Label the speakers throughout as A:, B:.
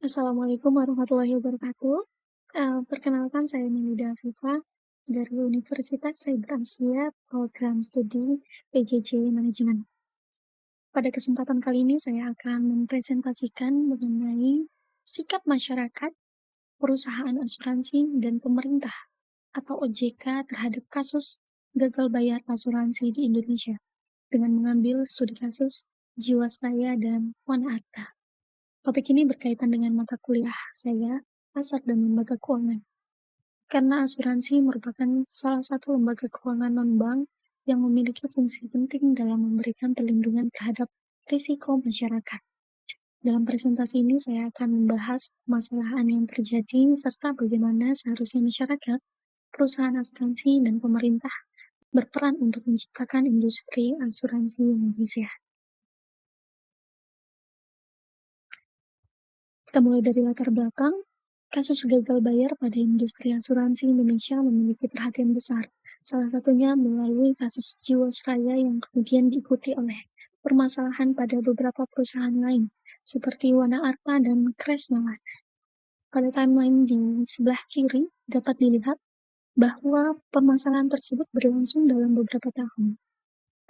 A: Assalamualaikum warahmatullahi wabarakatuh. Perkenalkan saya Melida Afifa dari Universitas Cyber Asia, program studi PJJ Manajemen. Pada kesempatan kali ini saya akan mempresentasikan mengenai sikap masyarakat, perusahaan asuransi, dan pemerintah atau OJK terhadap kasus gagal bayar asuransi di Indonesia dengan mengambil studi kasus Jiwasraya dan Wana Arta. Topik ini berkaitan dengan mata kuliah saya, Pasar dan Lembaga Keuangan. Karena asuransi merupakan salah satu lembaga keuangan non-bank yang memiliki fungsi penting dalam memberikan perlindungan terhadap risiko masyarakat. Dalam presentasi ini saya akan membahas permasalahan yang terjadi serta bagaimana seharusnya masyarakat, perusahaan asuransi, dan pemerintah berperan untuk menciptakan industri asuransi yang lebih sehat. Kita mulai dari latar belakang. Kasus gagal bayar pada industri asuransi Indonesia memiliki perhatian besar, salah satunya melalui kasus Jiwasraya yang kemudian diikuti oleh permasalahan pada beberapa perusahaan lain, seperti Wana Arta dan Kresna. Pada timeline di sebelah kiri dapat dilihat bahwa permasalahan tersebut berlangsung dalam beberapa tahun.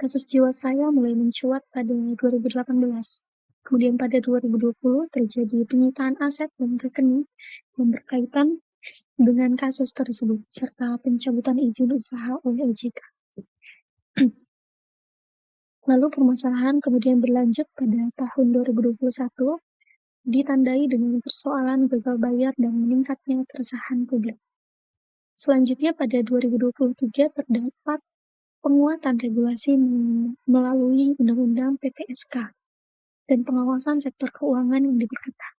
A: Kasus Jiwasraya mulai mencuat pada 2018. Kemudian pada 2020 terjadi penyitaan aset dan rekening yang berkaitan dengan kasus tersebut, serta pencabutan izin usaha oleh OJK. Lalu permasalahan kemudian berlanjut pada tahun 2021, ditandai dengan persoalan gagal bayar dan meningkatnya keresahan publik. Selanjutnya pada 2023 terdapat penguatan regulasi melalui Undang-Undang PPSK dan pengawasan sektor keuangan yang diperketat.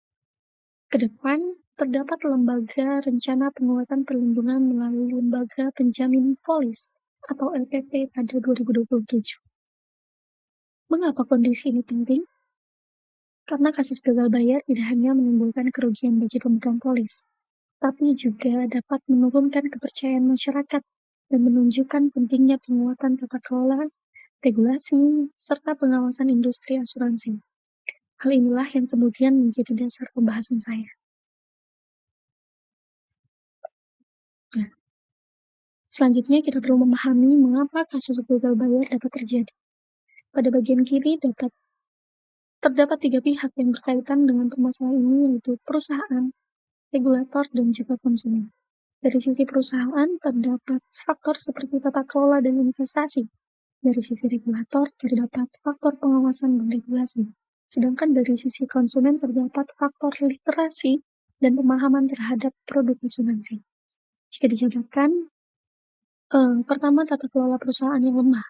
A: Ke depan, terdapat lembaga rencana penguatan perlindungan melalui Lembaga Penjamin Polis atau LPP pada 2027. Mengapa kondisi ini penting? Karena kasus gagal bayar tidak hanya menimbulkan kerugian bagi pemegang polis, tapi juga dapat menurunkan kepercayaan masyarakat dan menunjukkan pentingnya penguatan tata kelola, regulasi, serta pengawasan industri asuransi. Hal inilah yang kemudian menjadi dasar pembahasan saya. Nah, selanjutnya kita perlu memahami mengapa kasus gagal bayar dapat terjadi. Pada bagian kiri terdapat 3 pihak yang berkaitan dengan permasalahan ini, yaitu perusahaan, regulator, dan juga konsumen. Dari sisi perusahaan terdapat faktor seperti tata kelola dan investasi. Dari sisi regulator terdapat faktor pengawasan dan regulasi. Sedangkan dari sisi konsumen terdapat faktor literasi dan pemahaman terhadap produk asuransi. Jika dijabarkan, pertama, tata kelola perusahaan yang lemah,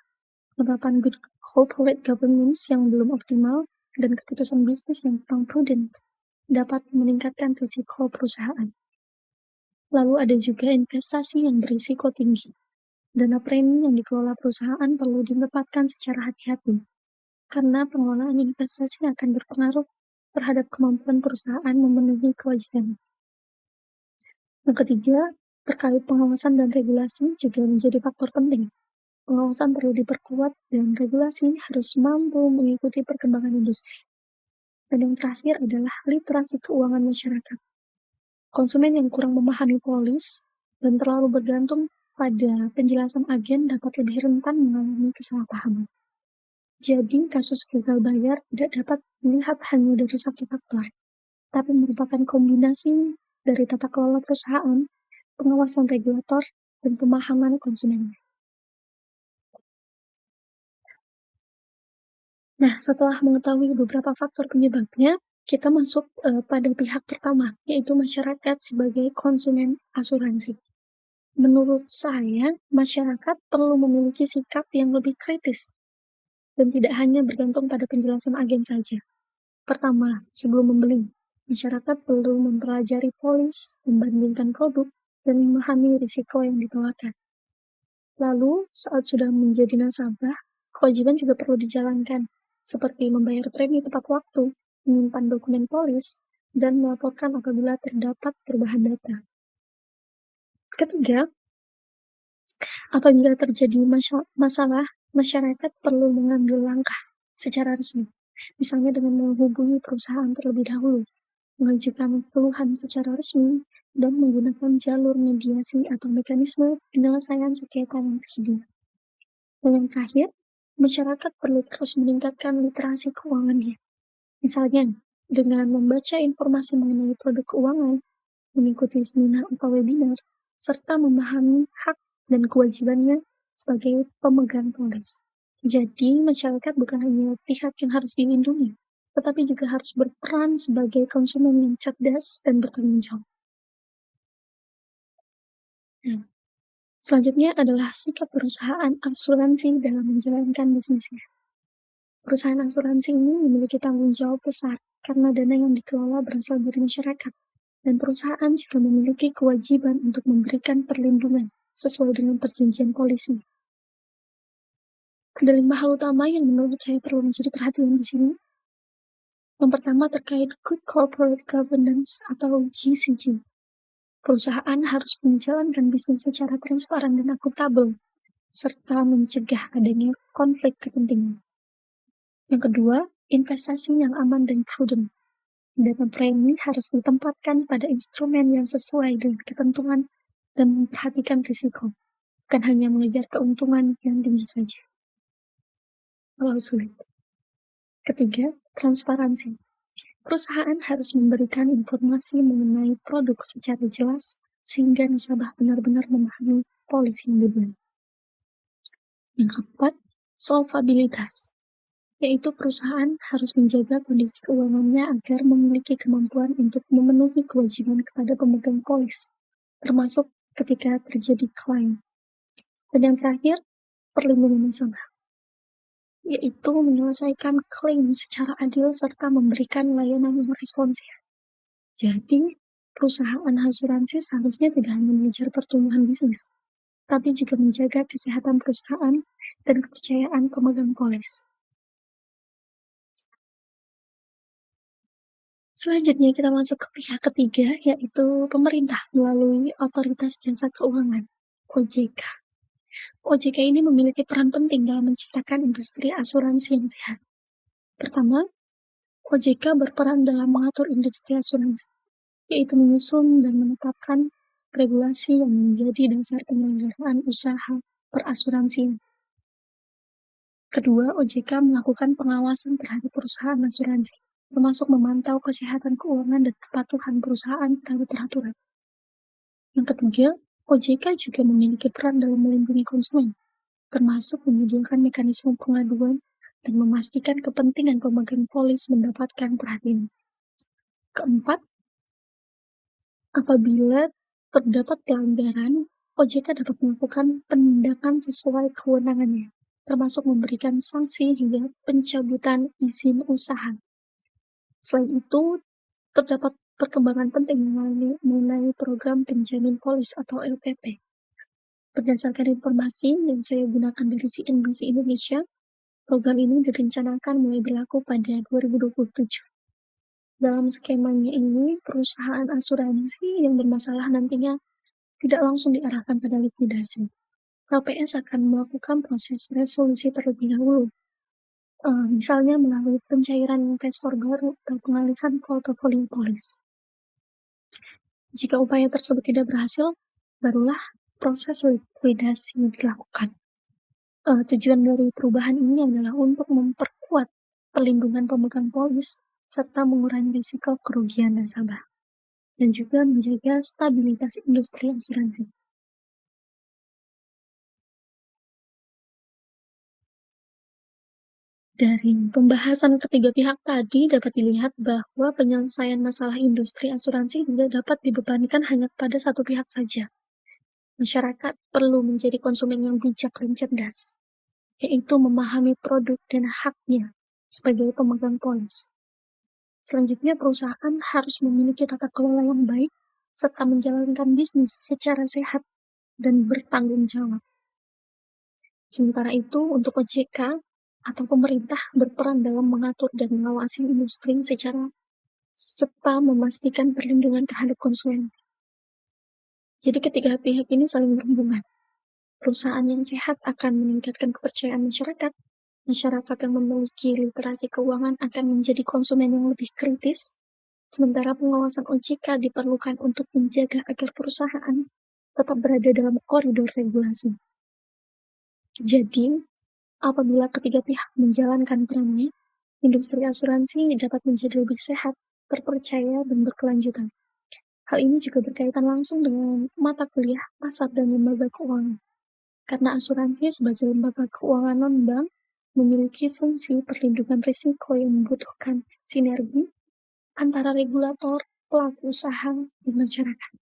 A: penerapan good corporate governance yang belum optimal, dan keputusan bisnis yang kurang prudent dapat meningkatkan risiko perusahaan. Lalu ada juga investasi yang berisiko tinggi. Dana premi yang dikelola perusahaan perlu ditempatkan secara hati-hati, karena pengelolaan investasi akan berpengaruh terhadap kemampuan perusahaan memenuhi kewajiban. Yang ketiga, terkait pengawasan dan regulasi juga menjadi faktor penting. Pengawasan perlu diperkuat dan regulasi harus mampu mengikuti perkembangan industri. Dan yang terakhir adalah literasi keuangan masyarakat. Konsumen yang kurang memahami polis dan terlalu bergantung pada penjelasan agen dapat lebih rentan mengalami kesalahpahaman. Jadi, kasus gagal bayar tidak dapat dilihat hanya dari satu faktor, tapi merupakan kombinasi dari tata kelola perusahaan, pengawasan regulator, dan pemahaman konsumen. Nah, setelah mengetahui beberapa faktor penyebabnya, kita masuk pada pihak pertama, yaitu masyarakat sebagai konsumen asuransi. Menurut saya, masyarakat perlu memiliki sikap yang lebih kritis dan tidak hanya bergantung pada penjelasan agen saja. Pertama, sebelum membeli, masyarakat perlu mempelajari polis, membandingkan produk, dan memahami risiko yang ditawarkan. Lalu, saat sudah menjadi nasabah, kewajiban juga perlu dijalankan, seperti membayar premi tepat waktu, menyimpan dokumen polis, dan melaporkan apabila terdapat perubahan data. Ketiga, apabila terjadi masalah, masyarakat perlu mengambil langkah secara resmi, misalnya dengan menghubungi perusahaan terlebih dahulu, mengajukan keluhan secara resmi, dan menggunakan jalur mediasi atau mekanisme penyelesaian sengketa yang tersedia. Dan yang terakhir, masyarakat perlu terus meningkatkan literasi keuangannya. Misalnya, dengan membaca informasi mengenai produk keuangan, mengikuti seminar atau webinar, serta memahami hak dan kewajibannya sebagai pemegang polis. Jadi, masyarakat bukan hanya pihak yang harus dilindungi, tetapi juga harus berperan sebagai konsumen yang cerdas dan bertanggung jawab. Nah, selanjutnya adalah sikap perusahaan asuransi dalam menjalankan bisnisnya. Perusahaan asuransi ini memiliki tanggung jawab besar karena dana yang dikelola berasal dari masyarakat, dan perusahaan juga memiliki kewajiban untuk memberikan perlindungan sesuai dengan perjanjian polisi. Ada 5 hal utama yang menurut saya perlu menjadi perhatian di sini. Yang pertama terkait Good Corporate Governance atau GCG. Perusahaan harus menjalankan bisnis secara transparan dan akuntabel, serta mencegah adanya konflik kepentingan. Yang kedua, investasi yang aman dan prudent. Dana premi harus ditempatkan pada instrumen yang sesuai dengan ketentuan dan memperhatikan risiko, bukan hanya mengejar keuntungan yang tinggi saja. Kalau sulit. Ketiga, transparansi. Perusahaan harus memberikan informasi mengenai produk secara jelas sehingga nasabah benar-benar memahami polisi yang dibeli. Yang keempat, solvabilitas, yaitu perusahaan harus menjaga kondisi keuangannya agar memiliki kemampuan untuk memenuhi kewajiban kepada pemegang polis, termasuk ketika terjadi klaim. Dan yang terakhir, perlindungan nasabah, yaitu menyelesaikan klaim secara adil serta memberikan layanan yang responsif. Jadi, perusahaan asuransi seharusnya tidak hanya mengejar pertumbuhan bisnis, tapi juga menjaga kesehatan perusahaan dan kepercayaan pemegang polis. Selanjutnya kita masuk ke pihak ketiga, yaitu pemerintah melalui Otoritas Jasa Keuangan, OJK. OJK ini memiliki peran penting dalam menciptakan industri asuransi yang sehat. Pertama, OJK berperan dalam mengatur industri asuransi, yaitu menyusun dan menetapkan regulasi yang menjadi dasar penyelenggaraan usaha perasuransian. Kedua, OJK melakukan pengawasan terhadap perusahaan asuransi, termasuk memantau kesehatan keuangan dan kepatuhan perusahaan terhadap peraturan. Yang ketiga, OJK juga memiliki peran dalam melindungi konsumen, termasuk menyediakan mekanisme pengaduan dan memastikan kepentingan pemegang polis mendapatkan perhatian. Keempat, apabila terdapat pelanggaran, OJK dapat melakukan penindakan sesuai kewenangannya, termasuk memberikan sanksi hingga pencabutan izin usaha. Selain itu, terdapat perkembangan penting mengenai program penjamin polis atau LPP. Berdasarkan informasi yang saya gunakan dari CNBC Indonesia, program ini direncanakan mulai berlaku pada 2027. Dalam skemanya ini, perusahaan asuransi yang bermasalah nantinya tidak langsung diarahkan pada likuidasi. LPS akan melakukan proses resolusi terlebih dahulu, misalnya melalui pencairan investor baru atau pengalihan portofolio polis. Jika upaya tersebut tidak berhasil, barulah proses likuidasi dilakukan. Tujuan dari perubahan ini adalah untuk memperkuat perlindungan pemegang polis serta mengurangi risiko kerugian nasabah, dan juga menjaga stabilitas industri asuransi. Dari pembahasan ketiga pihak tadi dapat dilihat bahwa penyelesaian masalah industri asuransi tidak dapat dibebankan hanya pada satu pihak saja. Masyarakat perlu menjadi konsumen yang bijak dan cerdas, yaitu memahami produk dan haknya sebagai pemegang polis. Selanjutnya, perusahaan harus memiliki tata kelola yang baik serta menjalankan bisnis secara sehat dan bertanggung jawab. Sementara itu, untuk OJK atau pemerintah berperan dalam mengatur dan mengawasi industri secara serta memastikan perlindungan terhadap konsumen. Jadi ketiga pihak ini saling berhubungan. Perusahaan yang sehat akan meningkatkan kepercayaan masyarakat. Masyarakat yang memiliki literasi keuangan akan menjadi konsumen yang lebih kritis, Sementara pengawasan OJK diperlukan untuk menjaga agar perusahaan tetap berada dalam koridor regulasi. Jadi, apabila ketiga pihak menjalankan perannya, industri asuransi dapat menjadi lebih sehat, terpercaya, dan berkelanjutan. Hal ini juga berkaitan langsung dengan mata kuliah pasar dan lembaga keuangan, karena asuransi sebagai lembaga keuangan non-bank memiliki fungsi perlindungan risiko yang membutuhkan sinergi antara regulator, pelaku usaha, dan masyarakat.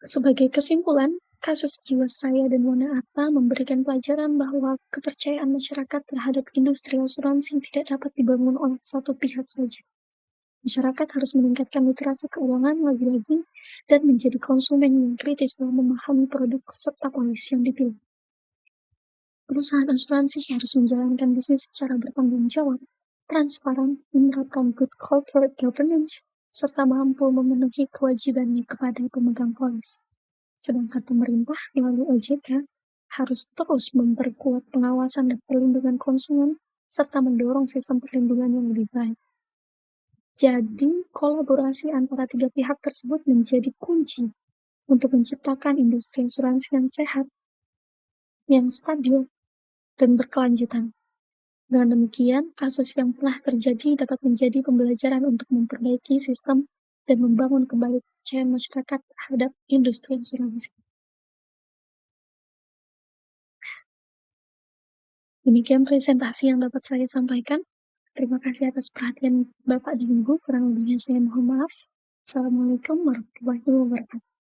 A: Sebagai kesimpulan, kasus Jiwasraya dan Wana Atma memberikan pelajaran bahwa kepercayaan masyarakat terhadap industri asuransi tidak dapat dibangun oleh satu pihak saja. Masyarakat harus meningkatkan literasi keuangan lagi-lagi dan menjadi konsumen yang kritis dalam memahami produk serta polisi yang dipilih. Perusahaan asuransi harus menjalankan bisnis secara bertanggung jawab, transparan, menerapkan good corporate governance, serta mampu memenuhi kewajibannya kepada pemegang polis. Sedangkan pemerintah melalui OJK harus terus memperkuat pengawasan dan perlindungan konsumen, serta mendorong sistem perlindungan yang lebih baik. Jadi, kolaborasi antara tiga pihak tersebut menjadi kunci untuk menciptakan industri asuransi yang sehat, yang stabil, dan berkelanjutan. Dengan demikian, kasus yang telah terjadi dapat menjadi pembelajaran untuk memperbaiki sistem dan membangun kembali kepercayaan masyarakat terhadap industri asuransi. Demikian presentasi yang dapat saya sampaikan. Terima kasih atas perhatian Bapak dan Ibu. Kurang lebihnya saya mohon maaf. Assalamualaikum warahmatullahi wabarakatuh.